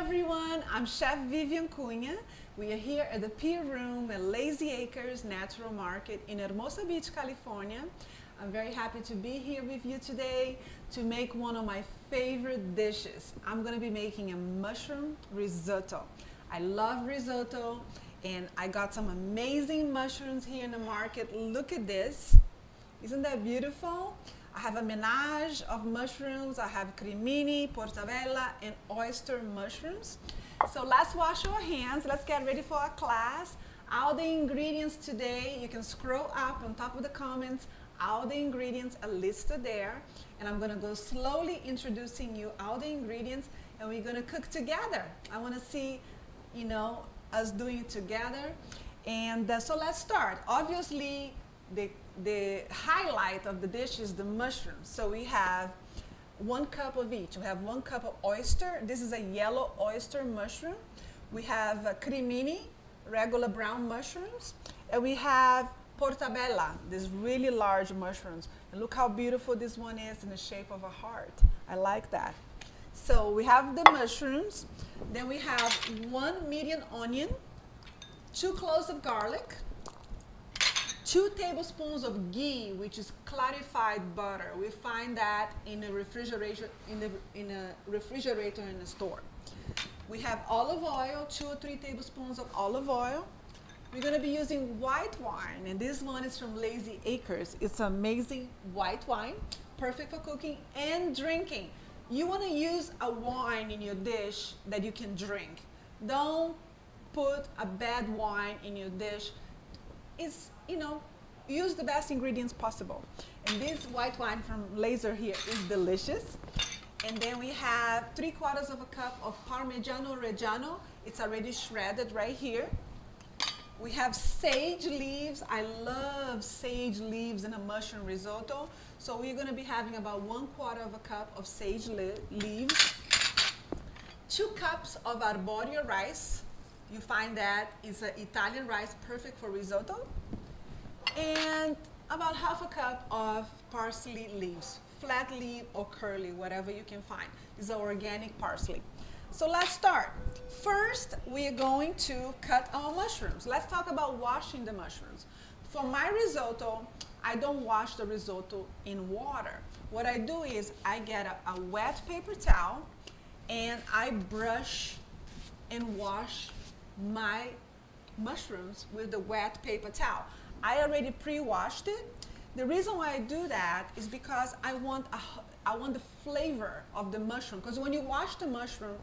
everyone, I'm Chef Vivien Cunha. We are here at the Pier Room at Lazy Acres Natural Market in Hermosa Beach, California. I'm very happy to be here with you today to make one of my favorite dishes. I'm going to be making a mushroom risotto. I love risotto and I got some amazing mushrooms here in the market. Look at this. Isn't that beautiful? I have a menage of mushrooms. I have crimini, portobello, and oyster mushrooms. So let's wash our hands. Let's get ready for our class. All the ingredients today, you can scroll up on top of the comments. All the ingredients are listed there. And I'm gonna go slowly introducing you all the ingredients and we're gonna cook together. I wanna see, us doing it together. And so let's start. Obviously, the highlight of the dish is the mushrooms. So we have 1 cup of each. We have 1 cup of oyster. This is a yellow oyster mushroom. We have crimini, regular brown mushrooms. And we have portobello, these really large mushrooms. And look how beautiful this one is in the shape of a heart. I like that. So we have the mushrooms. Then we have 1 medium onion, 2 cloves of garlic, 2 tablespoons of ghee, which is clarified butter. We find that in a refrigerator in the store. We have olive oil, 2 or 3 tablespoons of olive oil. We're going to be using white wine, and this one is from Lazy Acres. It's amazing white wine, perfect for cooking and drinking. You want to use a wine in your dish that you can drink. Don't put a bad wine in your dish. It's, use the best ingredients possible. And this white wine from Laser here is delicious. And then we have 3/4 of a cup of Parmigiano Reggiano. It's already shredded right here. We have sage leaves. I love sage leaves in a mushroom risotto. So we're going to be having about 1/4 of a cup of sage leaves. 2 cups of Arborio rice. You find that it's an Italian rice, perfect for risotto. And about 1/2 cup of parsley leaves, flat leaf or curly, whatever you can find. These are organic parsley. So let's start. First, we are going to cut our mushrooms. Let's talk about washing the mushrooms. For my risotto, I don't wash the risotto in water. What I do is I get a wet paper towel and I brush and wash my mushrooms with the wet paper towel. I already pre-washed it. The reason why I do that is because I want the flavor of the mushroom, because when you wash the mushroom,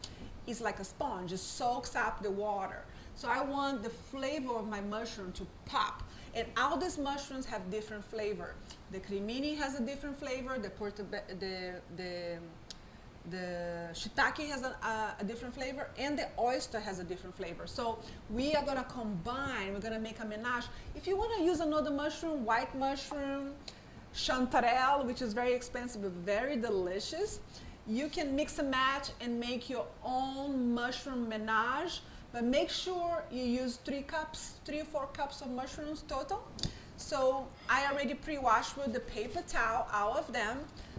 it's like a sponge. It soaks up the water. So I want the flavor of my mushroom to pop. And all these mushrooms have different flavor. The crimini has a different flavor. The shiitake has a different flavor, and the oyster has a different flavor. So we are gonna combine, we're gonna make a menage. If you wanna use another mushroom, white mushroom, chanterelle, which is very expensive but very delicious, you can mix and match and make your own mushroom menage, but make sure you use 3 or 4 cups of mushrooms total. So I already pre-washed with the paper towel, all of them.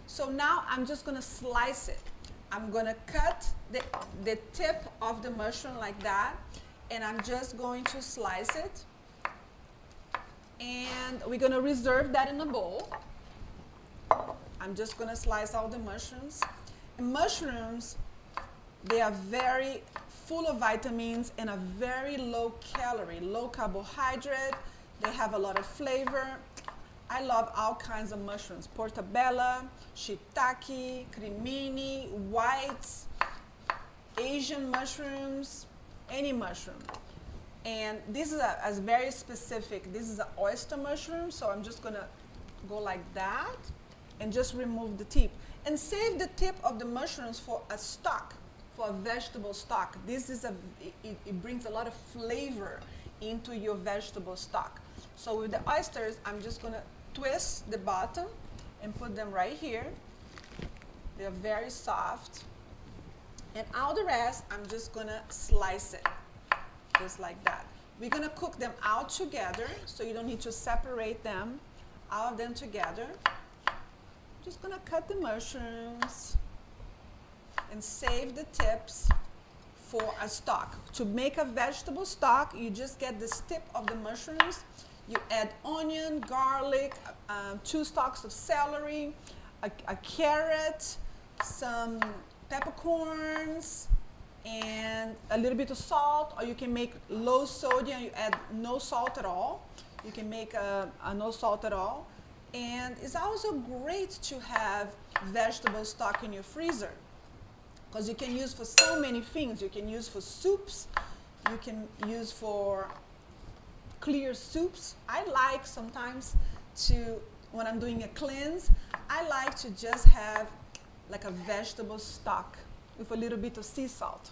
So now I'm just gonna slice it. I'm gonna cut the tip of the mushroom like that, and I'm just going to slice it. And we're gonna reserve that in a bowl. I'm just gonna slice all the mushrooms. And mushrooms, they are very full of vitamins and a very low calorie, low carbohydrate. They have a lot of flavor. I love all kinds of mushrooms: portobello, shiitake, crimini, whites, Asian mushrooms, any mushroom. And this is a very specific, this is an oyster mushroom, so I'm just gonna go like that and just remove the tip. And save the tip of the mushrooms for a stock, for a vegetable stock. This is it brings a lot of flavor into your vegetable stock. So with the oysters, I'm just gonna twist the bottom and put them right here. They're very soft. And all the rest, I'm just gonna slice it, just like that. We're gonna cook them all together, so you don't need to separate them, all of them together. Just gonna cut the mushrooms and save the tips for a stock. To make a vegetable stock, you just get the tip of the mushrooms. You add onion, garlic, 2 stalks of celery, a carrot, some peppercorns, and a little bit of salt. Or you can make low sodium, you add no salt at all. You can make a no salt at all. And it's also great to have vegetable stock in your freezer, because you can use for so many things. You can use for soups, you can use for clear soups. I like sometimes to, when I'm doing a cleanse, I like to just have like a vegetable stock with a little bit of sea salt,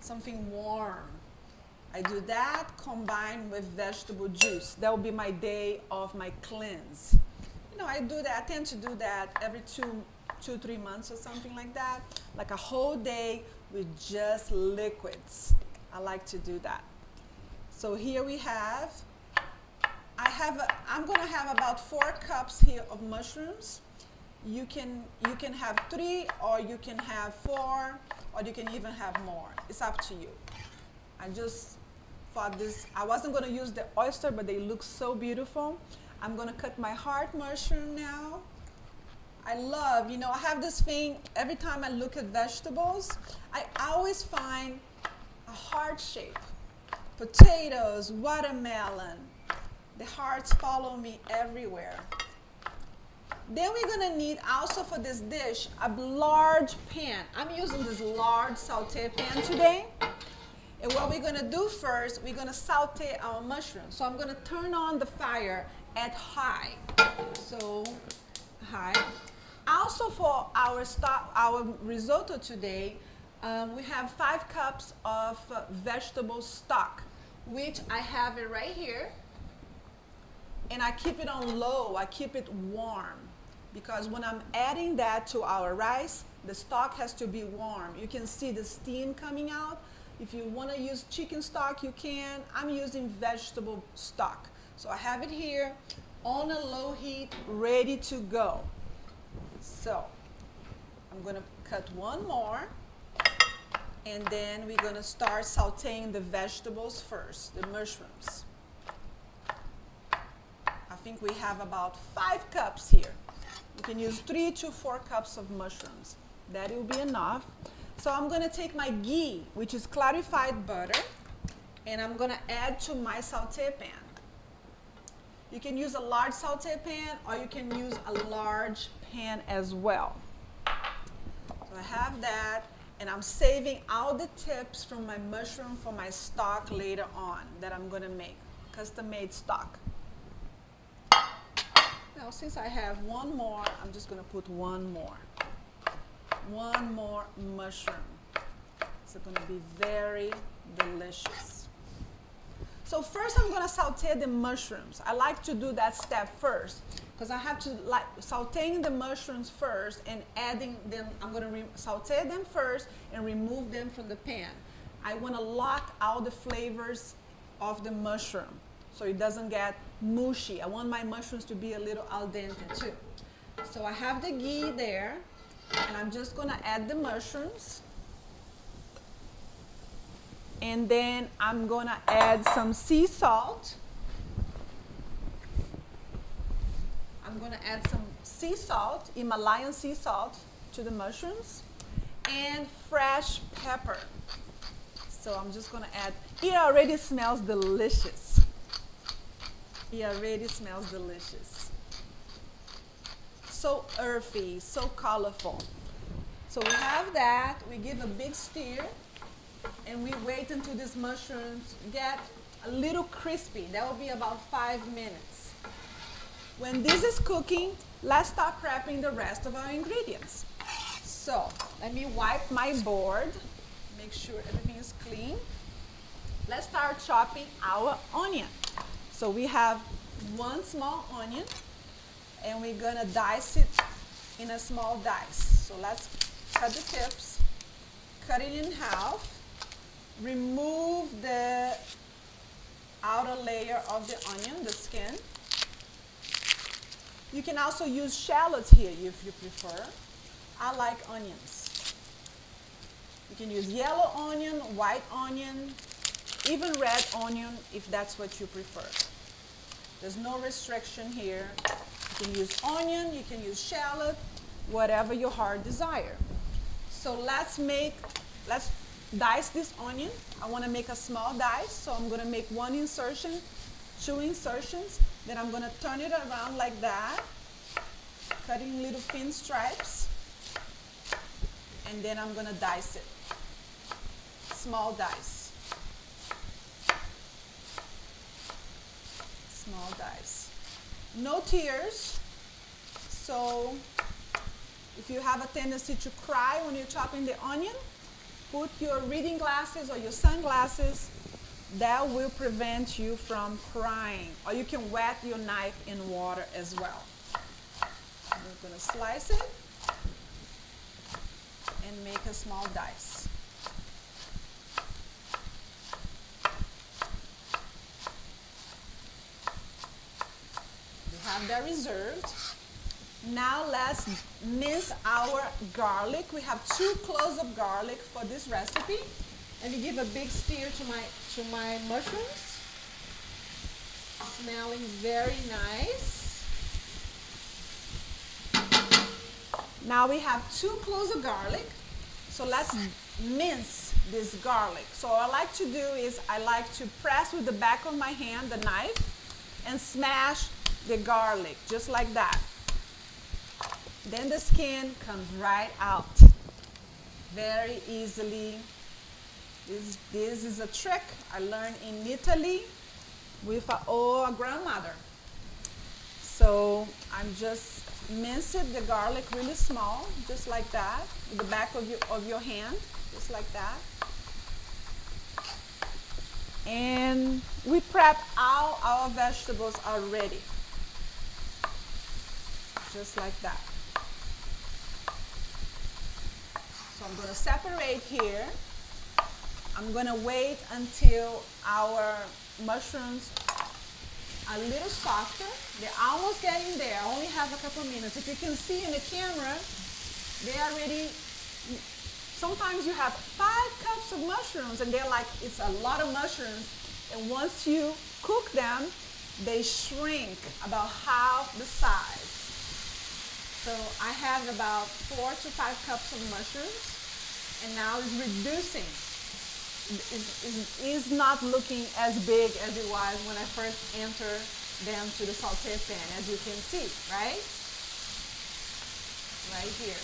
something warm. I do that combined with vegetable juice. That will be my day of my cleanse. You know, I do that, I tend to do that every 2-3 months or something like that, like a whole day with just liquids. I like to do that. So here we have, I'm going to have about 4 cups here of mushrooms. You can have 3, or you can have 4, or you can even have more. It's up to you. I just thought this, I wasn't going to use the oyster, but they look so beautiful. I'm going to cut my heart mushroom now. I love, you know, I have this thing, every time I look at vegetables, I always find a heart shape. Potatoes, watermelon, the hearts follow me everywhere. Then we're going to need also for this dish a large pan. I'm using this large saute pan today. And what we're going to do first, we're going to saute our mushrooms. So I'm going to turn on the fire at high. So high. Also for our risotto today, we have 5 cups of vegetable stock, which I have it right here. And I keep it on low, I keep it warm, because when I'm adding that to our rice, the stock has to be warm. You can see the steam coming out. If you want to use chicken stock, you can. I'm using vegetable stock. So I have it here on a low heat, ready to go. So I'm going to cut one more, and then we're going to start sauteing the vegetables first, the mushrooms. I think we have about 5 cups here. You can use 3 to 4 cups of mushrooms. That will be enough. So I'm going to take my ghee, which is clarified butter, and I'm going to add to my saute pan. You can use a large saute pan, or you can use a large pan as well. So I have that, and I'm saving all the tips from my mushroom for my stock later on that I'm going to make, custom-made stock. Now, since I have one more, I'm just going to put one more mushroom. It's going to be very delicious. So first I'm going to saute the mushrooms. I like to do that step first, because I have to like sauteing the mushrooms first and adding them. I'm going to saute them first and remove them from the pan. I want to lock all the flavors of the mushroom so it doesn't get mushy. I want my mushrooms to be a little al dente too. So I have the ghee there, and I'm just going to add the mushrooms. And then I'm going to add some sea salt. I'm going to add some sea salt, Himalayan sea salt, to the mushrooms, and fresh pepper. So I'm just going to add, it already smells delicious. It already smells delicious. So earthy, so colorful. So we have that, we give a big stir, and we wait until these mushrooms get a little crispy. That will be about 5 minutes. When this is cooking, let's start prepping the rest of our ingredients. So let me wipe my board, make sure everything is clean. Let's start chopping our onion. So we have 1 small onion, and we're gonna dice it in a small dice. So let's cut the tips, cut it in half, remove the outer layer of the onion, the skin. You can also use shallots here if you prefer. I like onions. You can use yellow onion, white onion, even red onion if that's what you prefer. There's no restriction here. You can use onion, you can use shallot, whatever your heart desire. So let's dice this onion. I want to make a small dice, so I'm going to make one insertion, two insertions, then I'm going to turn it around like that, cutting little thin stripes, and then I'm going to dice it. Small dice. Small dice. No tears, so if you have a tendency to cry when you're chopping the onion, put your reading glasses or your sunglasses. That will prevent you from crying. Or you can wet your knife in water as well. I'm going to slice it and make a small dice. We have that reserved. Now let's mince our garlic. We have 2 cloves of garlic for this recipe. Let me give a big stir to my mushrooms. Smelling very nice. Now we have 2 cloves of garlic. So let's mince this garlic. So what I like to do is I like to press with the back of my hand, the knife, and smash the garlic just like that. Then the skin comes right out very easily. This is a trick I learned in Italy with a grandmother. So I'm just mincing the garlic really small, just like that, with the back of your hand, just like that. And we prep all our vegetables already, just like that. So I'm going to separate here. I'm going to wait until our mushrooms are a little softer. They're almost getting there. I only have a couple minutes. If you can see in the camera, they already, sometimes you have 5 cups of mushrooms and they're like, it's a lot of mushrooms. And once you cook them, they shrink about half the size. So I have about 4 to 5 cups of mushrooms, and now it's reducing. It's not looking as big as it was when I first entered them to the saute pan, as you can see, right? Right here.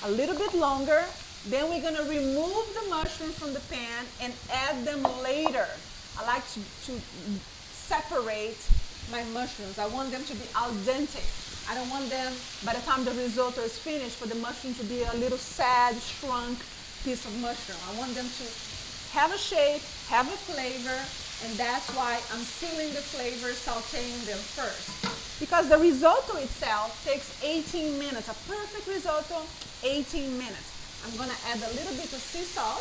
A little bit longer, then we're gonna remove the mushroom from the pan and add them later. I like to separate my mushrooms. I want them to be al dente. I don't want them, by the time the risotto is finished, for the mushroom to be a little sad, shrunk piece of mushroom. I want them to have a shape, have a flavor, and that's why I'm sealing the flavor, sauteing them first. Because the risotto itself takes 18 minutes. A perfect risotto, 18 minutes. I'm gonna add a little bit of sea salt.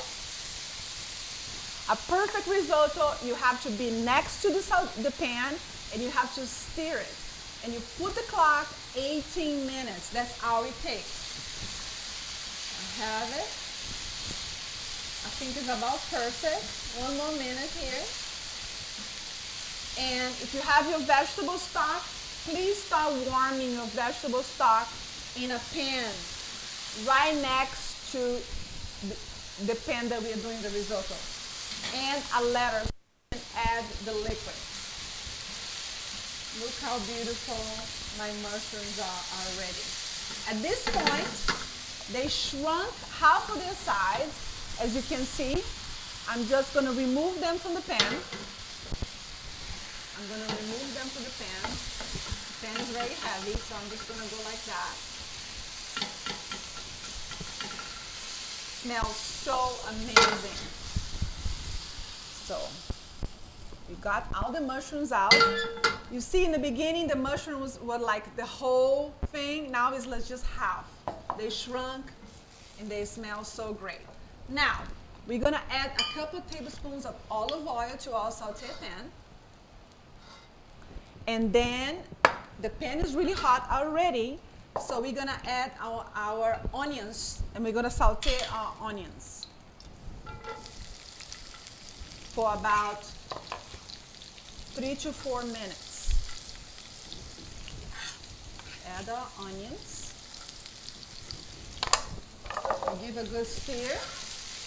A perfect risotto, you have to be next to the pan, and you have to stir it. And you put the clock 18 minutes. That's all it takes. I have it. I think it's about perfect. One more minute here. And if you have your vegetable stock, please start warming your vegetable stock in a pan right next to the pan that we are doing the risotto. And a ladder, and add the liquid. Look how beautiful my mushrooms are already. At this point, they shrunk half of their size. As you can see, I'm just going to remove them from the pan. I'm going to remove them from the pan. The pan is very heavy, so I'm just going to go like that. Smells so amazing. So, we got all the mushrooms out. You see in the beginning, the mushrooms were like the whole thing. Now it's just half. They shrunk and they smell so great. Now, we're gonna add a couple of tablespoons of olive oil to our saute pan. And then, the pan is really hot already. So we're gonna add our onions, and we're gonna saute our onions for about 3 to 4 minutes. Add our onions. Give a good stir.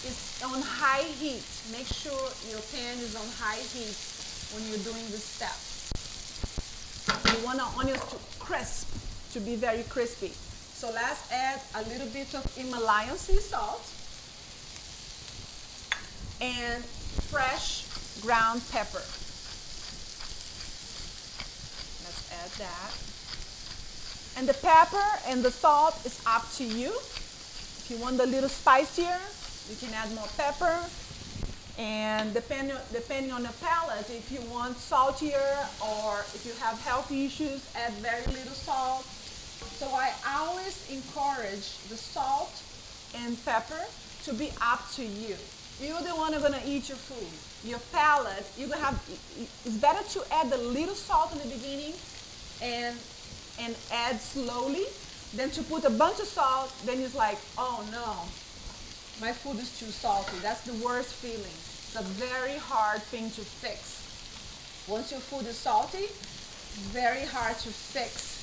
It's on high heat. Make sure your pan is on high heat when you're doing this step. You want our onions to crisp, to be very crispy. So let's add a little bit of Himalayan sea salt and fresh ground pepper. Let's add that. And the pepper and the salt is up to you. If you want a little spicier, you can add more pepper. And depending on the palate, if you want saltier or if you have health issues, add very little salt. So I always encourage the salt and pepper to be up to you. You're the one who's gonna eat your food. Your palate, you're gonna have, it's better to add a little salt in the beginning and add slowly than to put a bunch of salt, then it's like, oh no, my food is too salty. That's the worst feeling. It's a very hard thing to fix. Once your food is salty, very hard to fix.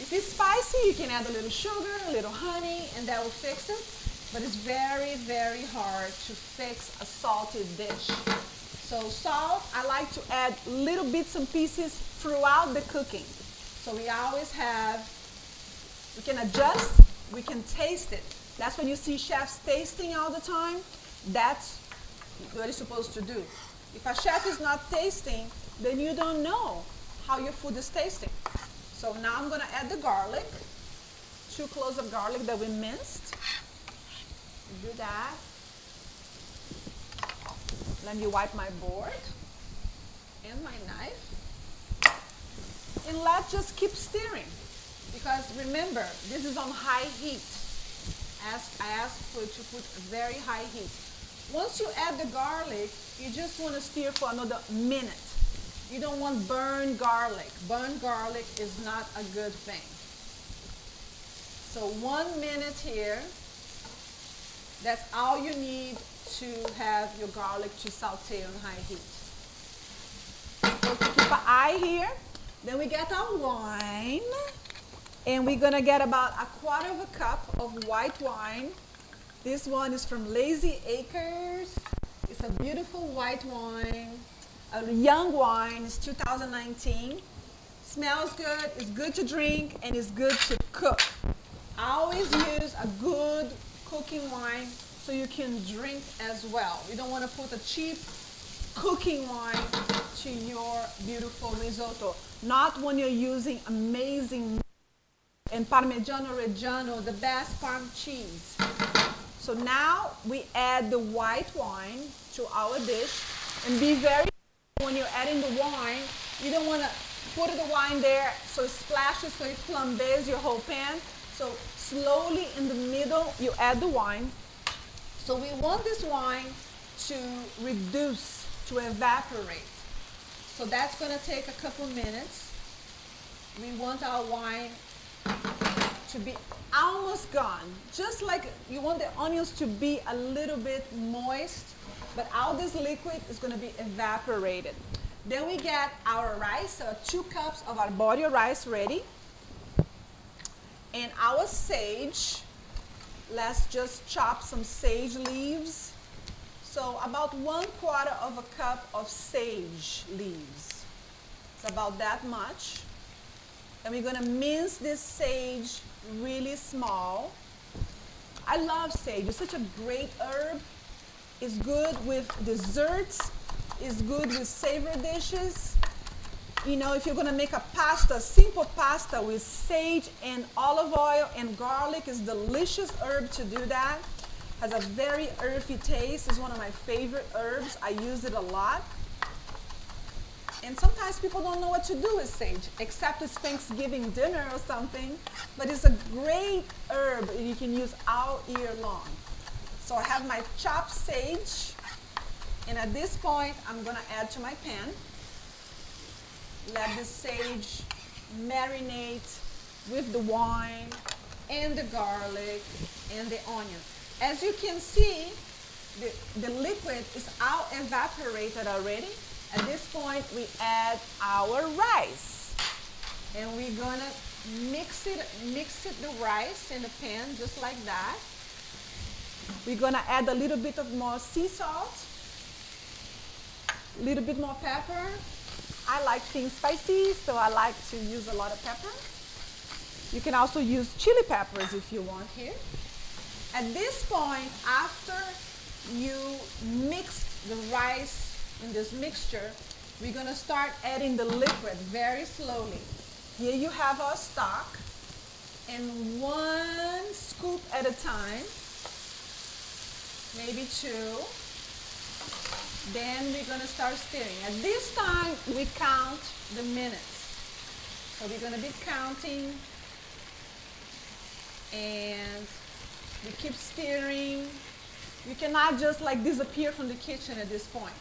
If it's spicy, you can add a little sugar, a little honey, and that will fix it. But it's very, very hard to fix a salty dish. So salt, I like to add little bits and pieces throughout the cooking. So we always have, we can adjust, we can taste it. That's when you see chefs tasting all the time. That's what you're supposed to do. If a chef is not tasting, then you don't know how your food is tasting. So now I'm gonna add the garlic, 2 cloves of garlic that we minced. Do that. Let me wipe my board and my knife. And let's just keep stirring. Because remember, this is on high heat. I asked for you to put very high heat. Once you add the garlic, you just want to stir for another minute. You don't want burned garlic. Burned garlic is not a good thing. So 1 minute here. That's all you need to have your garlic to saute on high heat. So to keep an eye here. Then we get our wine. And we're gonna get about 1/4 cup of white wine. This one is from Lazy Acres. It's a beautiful white wine, a young wine. It's 2019. Smells good, it's good to drink, and it's good to cook. I always use a good cooking wine so you can drink as well. You don't want to put a cheap cooking wine to your beautiful risotto. Not when you're using amazing and Parmigiano Reggiano, the best Parm cheese. So now we add the white wine to our dish, and be very careful when you're adding the wine. You don't want to put the wine there so it splashes, so it flambés your whole pan. So slowly in the middle you add the wine. So we want this wine to reduce, to evaporate. So that's going to take a couple minutes. We want our wine to be almost gone. Just like you want the onions to be a little bit moist, but all this liquid is going to be evaporated. Then we get our rice, so 2 cups of Arborio rice ready. And our sage, let's just chop some sage leaves. So about 1/4 cup of sage leaves. It's about that much. And we're gonna mince this sage really small. I love sage, it's such a great herb. It's good with desserts, it's good with savory dishes. You know, if you're gonna make a pasta, simple pasta with sage and olive oil and garlic, is delicious herb to do that. Has a very earthy taste. It's one of my favorite herbs. I use it a lot. And sometimes people don't know what to do with sage, except it's Thanksgiving dinner or something. But it's a great herb you can use all year long. So I have my chopped sage. And at this point, I'm gonna add to my pan. Let the sage marinate with the wine and the garlic and the onion. As you can see, the liquid is out evaporated already. At this point, we add our rice. And we're gonna mix it the rice in the pan just like that. We're gonna add a little bit of more sea salt, a little bit more pepper. I like things spicy, so I like to use a lot of pepper. You can also use chili peppers if you want here. At this point, after you mix the rice in this mixture, we're gonna start adding the liquid very slowly. Here you have our stock, and 1 scoop at a time, maybe 2. Then we're gonna start stirring. At this time, we count the minutes. So we're gonna be counting, and we keep stirring. You cannot just like disappear from the kitchen at this point.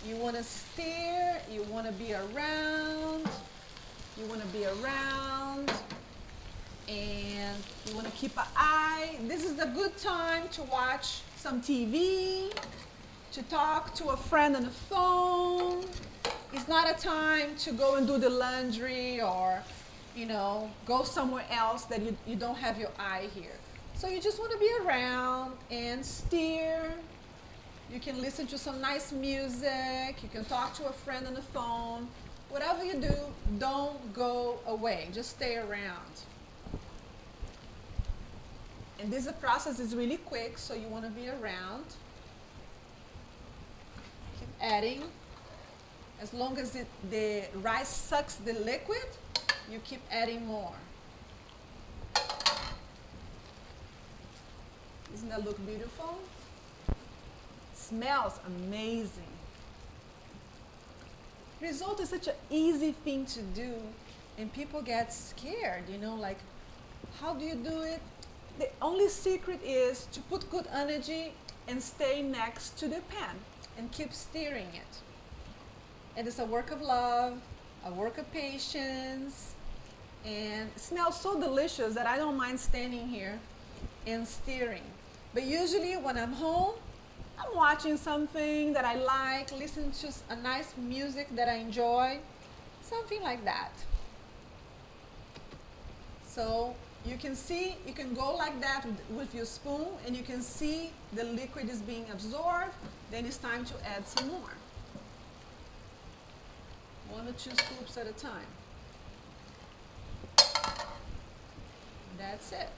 You wanna stir, you wanna be around, and you wanna keep an eye. This is a good time to watch some TV, to talk to a friend on the phone. It's not a time to go and do the laundry or, you know, go somewhere else that you don't have your eye here. So you just want to be around and stir. You can listen to some nice music. You can talk to a friend on the phone. Whatever you do, don't go away. Just stay around. And this process is really quick, so you want to be around. Keep adding. As long as the rice sucks the liquid, you keep adding more. Doesn't that look beautiful? Smells amazing. Risotto is such an easy thing to do, and people get scared, you know, like, how do you do it? The only secret is to put good energy and stay next to the pan and keep stirring it. It is a work of love, a work of patience, and it smells so delicious that I don't mind standing here and stirring. But usually when I'm home, I'm watching something that I like, listening to a nice music that I enjoy, something like that. So you can see, you can go like that with your spoon, and you can see the liquid is being absorbed. Then it's time to add some more. 1 or 2 scoops at a time. That's it.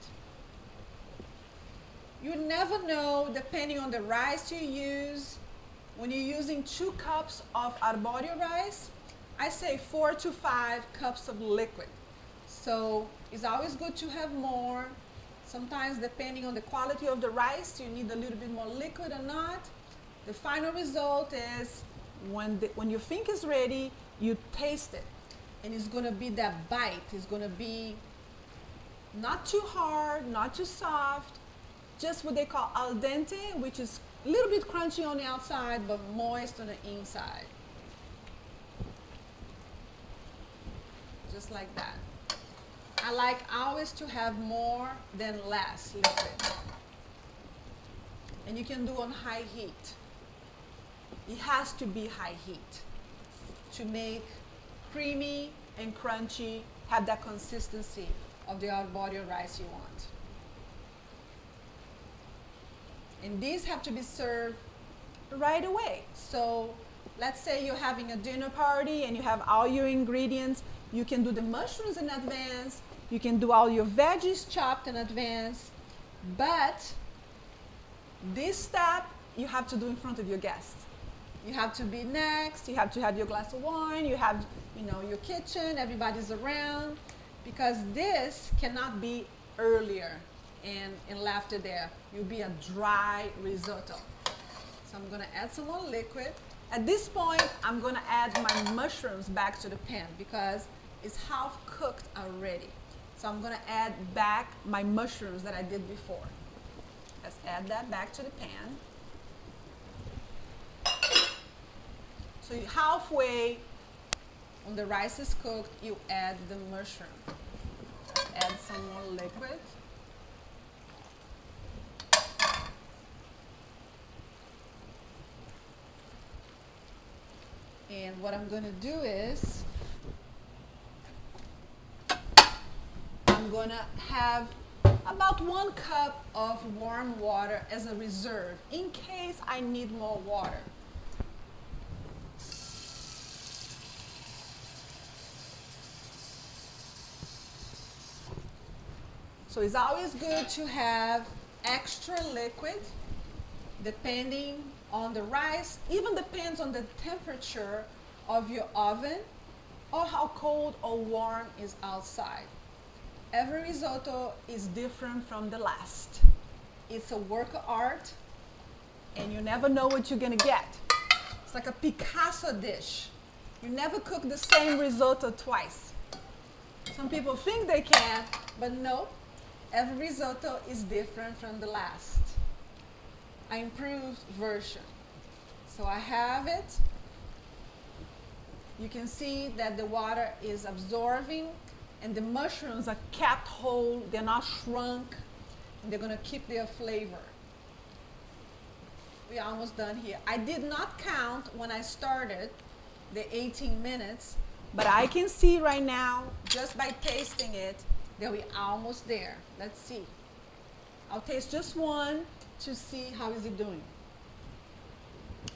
You never know, depending on the rice you use. When you're using 2 cups of Arborio rice, I say 4 to 5 cups of liquid. So it's always good to have more. Sometimes, depending on the quality of the rice, you need a little bit more liquid or not. The final result is when you think it's ready, you taste it, and it's gonna be that bite. It's gonna be not too hard, not too soft, just what they call al dente, which is a little bit crunchy on the outside, but moist on the inside. Just like that. I like always to have more than less liquid. And you can do on high heat. It has to be high heat to make creamy and crunchy, have that consistency of the Arborio rice you want. And these have to be served right away. So let's say you're having a dinner party and you have all your ingredients. You can do the mushrooms in advance. You can do all your veggies chopped in advance. But this step you have to do in front of your guests. You have to be next. You have to have your glass of wine. You have, you know, your kitchen. Everybody's around, because this cannot be earlier and left it there. You'll be a dry risotto. So I'm gonna add some more liquid. At this point, I'm gonna add my mushrooms back to the pan because it's half cooked already. So I'm gonna add back my mushrooms that I did before. Let's add that back to the pan. So halfway when the rice is cooked, you add the mushroom. Add some more liquid. And what I'm going to do is I'm going to have about 1 cup of warm water as a reserve in case I need more water. So it's always good to have extra liquid depending on the rice, even depends on the temperature of your oven or how cold or warm is outside. Every risotto is different from the last. It's a work of art and you never know what you're gonna get. It's like a Picasso dish. You never cook the same risotto twice. Some people think they can, but no, every risotto is different from the last. An improved version. So I have it. You can see that the water is absorbing and the mushrooms are kept whole, they're not shrunk, and they're gonna keep their flavor. We're almost done here. I did not count when I started the 18 minutes, but I can see right now, just by tasting it, that we're almost there. Let's see. I'll taste just one to see how is it doing.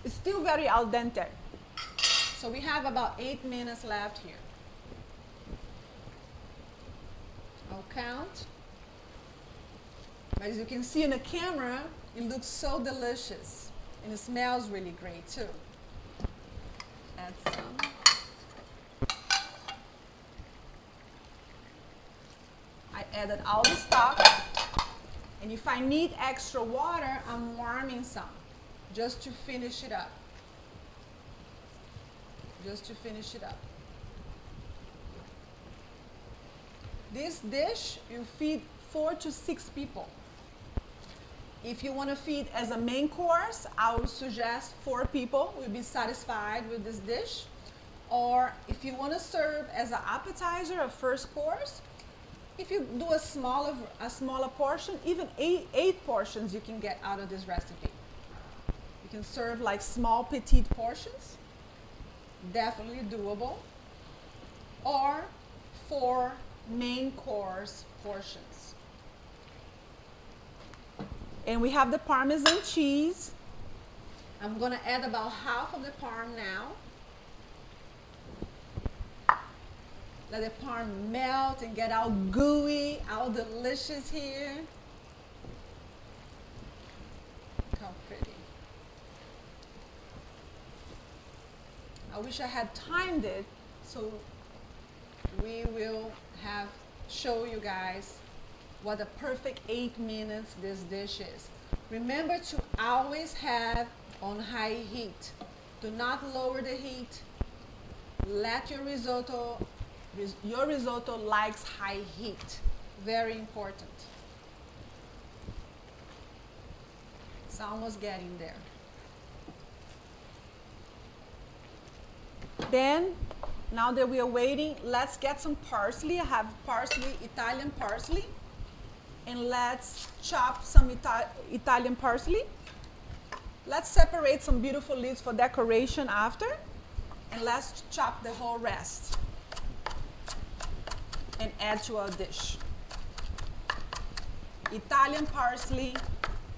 It's still very al dente. So we have about 8 minutes left here. I'll count. But as you can see in the camera, it looks so delicious. And it smells really great too. Add some. I added all the stock. And if I need extra water, I'm warming some just to finish it up. Just to finish it up. This dish, you feed 4 to 6 people. If you want to feed as a main course, I would suggest 4 people will be satisfied with this dish. Or if you want to serve as an appetizer, a first course, if you do a smaller portion, even eight portions you can get out of this recipe. You can serve like small petite portions, definitely doable, or 4 main course portions. And we have the Parmesan cheese. I'm gonna add about half of the parm now. Let the parm melt and get all gooey, all delicious here. Look how pretty. I wish I had timed it, so we will show you guys what the perfect 8 minutes this dish is. Remember to always have on high heat. Do not lower the heat. Let your risotto likes high heat. Very important. It's almost getting there. Then, now that we are waiting, let's get some parsley. I have parsley, Italian parsley. And let's chop some Italian parsley. Let's separate some beautiful leaves for decoration after. And let's chop the whole rest and add to our dish. Italian parsley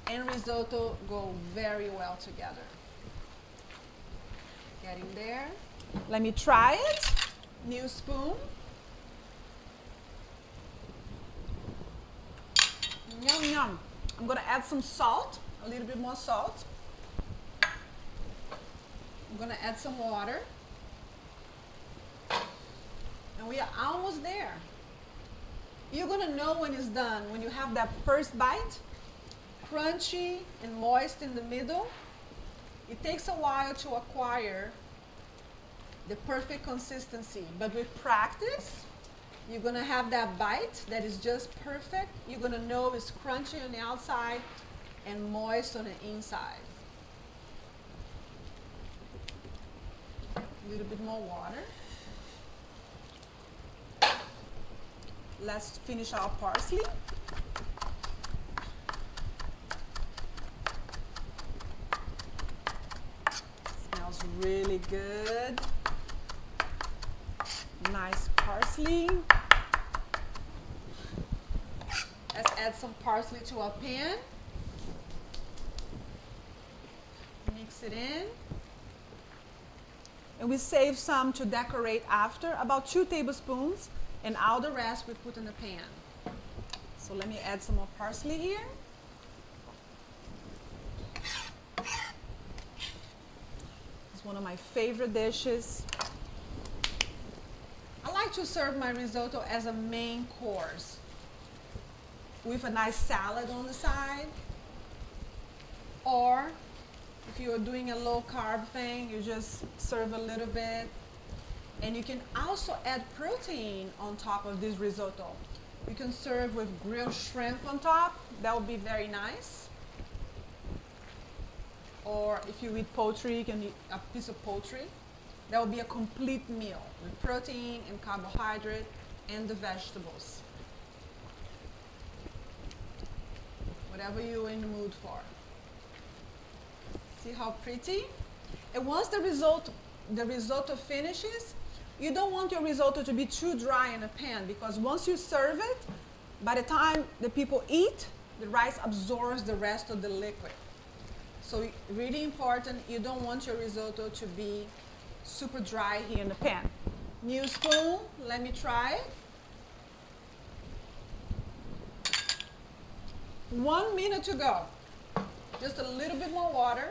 and risotto go very well together. Getting there. Let me try it. New spoon. Yum, yum. I'm gonna add some salt, a little bit more salt. I'm gonna add some water. And we are almost there. You're gonna know when it's done, when you have that first bite, crunchy and moist in the middle. It takes a while to acquire the perfect consistency, but with practice, you're gonna have that bite that is just perfect. You're gonna know it's crunchy on the outside and moist on the inside. A little bit more water. Let's finish our parsley. Smells really good. Nice parsley. Let's add some parsley to our pan. Mix it in. And we save some to decorate after, about 2 tablespoons, and all the rest we put in the pan. So let me add some more parsley here. It's one of my favorite dishes. I like to serve my risotto as a main course with a nice salad on the side, or if you're doing a low carb thing, you just serve a little bit. And you can also add protein on top of this risotto. You can serve with grilled shrimp on top. That would be very nice. Or if you eat poultry, you can eat a piece of poultry. That would be a complete meal with protein and carbohydrate and the vegetables. Whatever you're in the mood for. See how pretty? And once the risotto finishes, you don't want your risotto to be too dry in a pan, because once you serve it, by the time the people eat, the rice absorbs the rest of the liquid. So really important, you don't want your risotto to be super dry here in the pan. New spoon, let me try it. 1 minute to go. Just a little bit more water.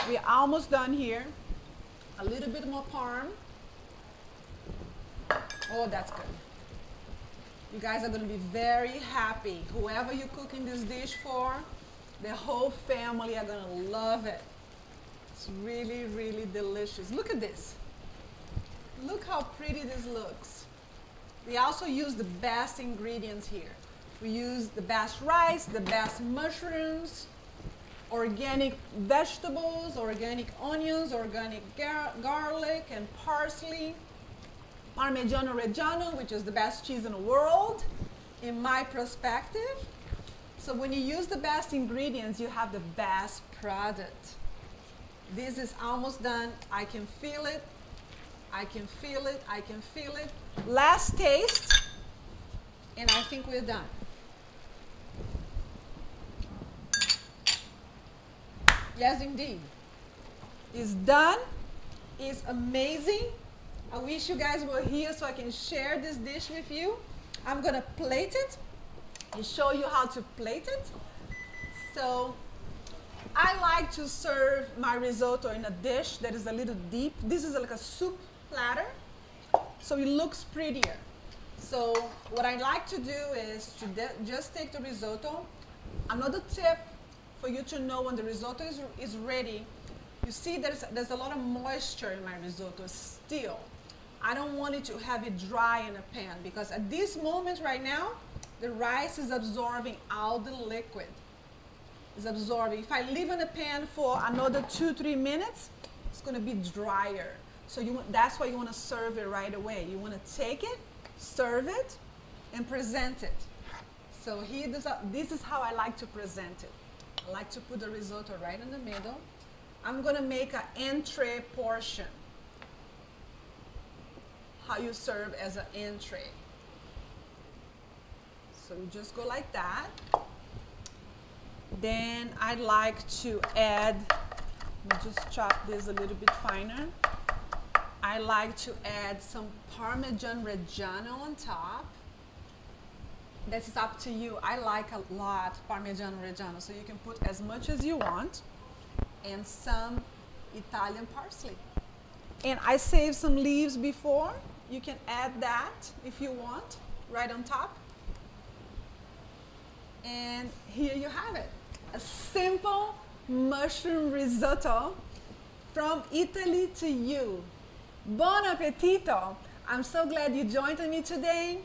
We're almost done here. A little bit more parm. Oh, that's good. You guys are going to be very happy. Whoever you're cooking this dish for, the whole family are going to love it. It's really, really delicious. Look at this. Look how pretty this looks. We also use the best ingredients here. We use the best rice, the best mushrooms, organic vegetables, organic onions, organic garlic and parsley, Parmigiano Reggiano, which is the best cheese in the world, in my perspective. So when you use the best ingredients, you have the best product. This is almost done. I can feel it. I can feel it. I can feel it. Last taste, and I think we're done. Yes, indeed. It's done. It's amazing. I wish you guys were here so I can share this dish with you. I'm going to plate it and show you how to plate it. So I like to serve my risotto in a dish that is a little deep. This is like a soup platter, so it looks prettier. So what I like to do is to just take the risotto. Another tip for you to know when the risotto is ready, you see there's a lot of moisture in my risotto still. I don't want it to have it dry in a pan, because at this moment right now, the rice is absorbing all the liquid. It's absorbing. If I leave in the pan for another 2-3 minutes, it's going to be drier. So that's why you want to serve it right away. You want to take it, serve it, and present it. So here, this is how I like to present it. I like to put the risotto right in the middle. I'm going to make an entree portion. How you serve as an entree. So you just go like that. Then I'd like to add, let me just chop this a little bit finer. I like to add some Parmigiano Reggiano on top. That is up to you. I like a lot Parmigiano Reggiano, so you can put as much as you want. And some Italian parsley. And I saved some leaves before. You can add that if you want, right on top. And here you have it. A simple mushroom risotto from Italy to you. Buon appetito! I'm so glad you joined me today.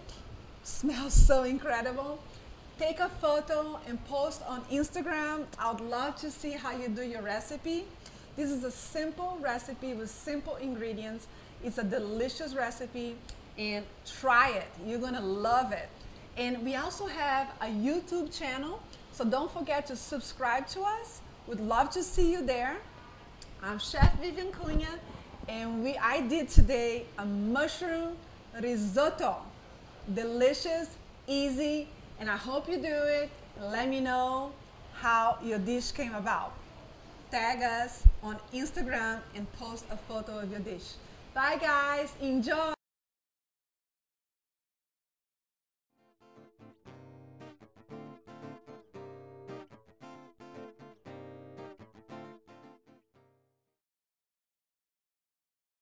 Smells so incredible. Take a photo and post on Instagram. I would love to see how you do your recipe. This is a simple recipe with simple ingredients. It's a delicious recipe, and try it. You're gonna love it. And we also have a YouTube channel, so don't forget to subscribe to us. We'd love to see you there. I'm Chef Vivien Cunha, and I did today a mushroom risotto. Delicious, easy, and I hope you do it. Let me know how your dish came about. Tag us on Instagram and post a photo of your dish. Bye guys, enjoy!